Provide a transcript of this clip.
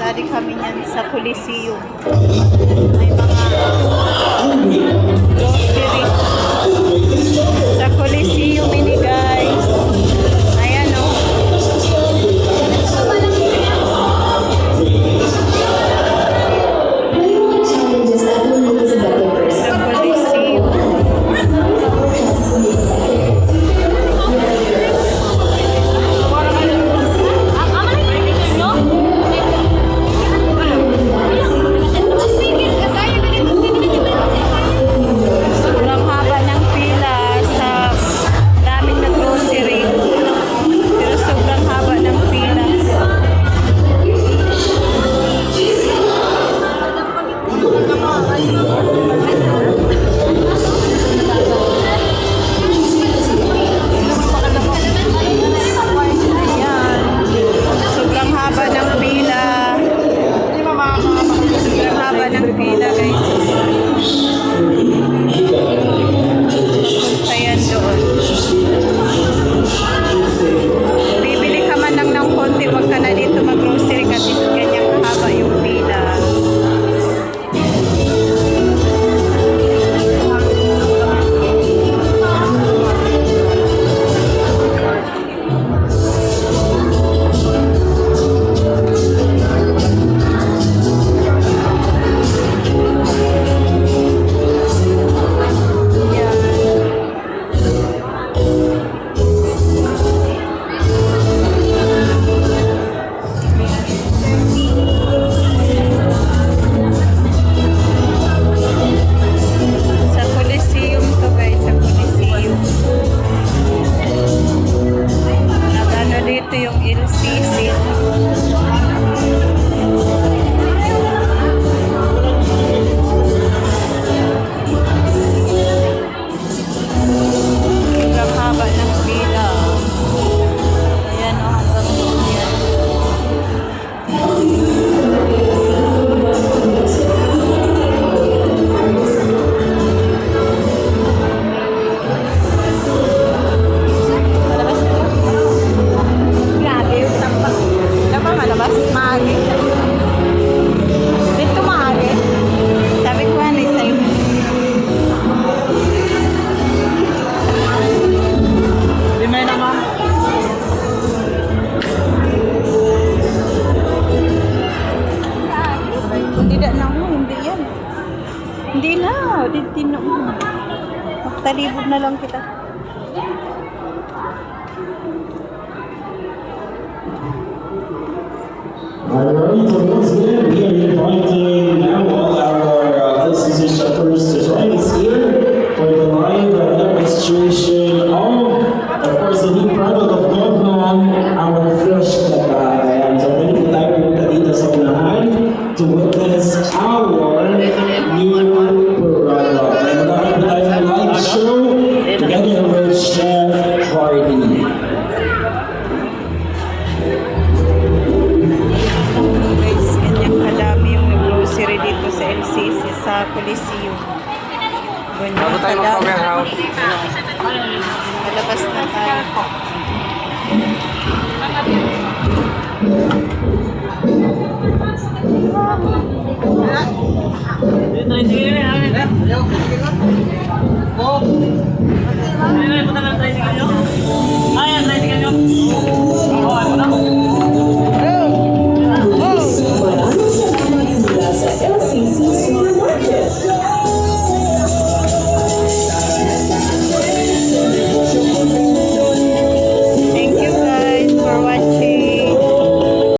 Dali kami yan sa Coliseum. May mga grocery. Sa Coliseum ini guys. Ayan o. Sa Coliseum. Sobrang haba ng pila sa daming na grocery. Pero sobrang haba ng pila. Ayan. Sobrang haba ng pila. Sobrang haba ng pila guys. Ayan doon. Bibili ka man lang ng konti, wag ka na dito mag-grocery kasi ganyan kahaba yung pila. Sa Coliseum to guys, sa Coliseum. Nagano dito yung LCC. Sobrang haba ng pila. Ayan o, hanggang doon yan. Malabas na lang. Grabe yung tampak. Dapat malabas? Maagi. Dito maagi. Sabi ko ano sa'yo. Lima naman. Hindi na mo, hindi yan. Hindi na, hindi na. Magtalibog na lang kita. Alright, so once again, we are inviting now all our LCC shoppers to join us here for the live demonstration of course, the new product of Godnon, our fresh kata. Ayan, so pwede po tayo pumunta dito sa unahan to witness our new product. And magkakaroon po tayo ng live show together with Chef Hardy. Guys, ganyang kadami yung grocery dito sa LCC sa Coliseum. Ganyang kadami. Malabas na tayo. Oh.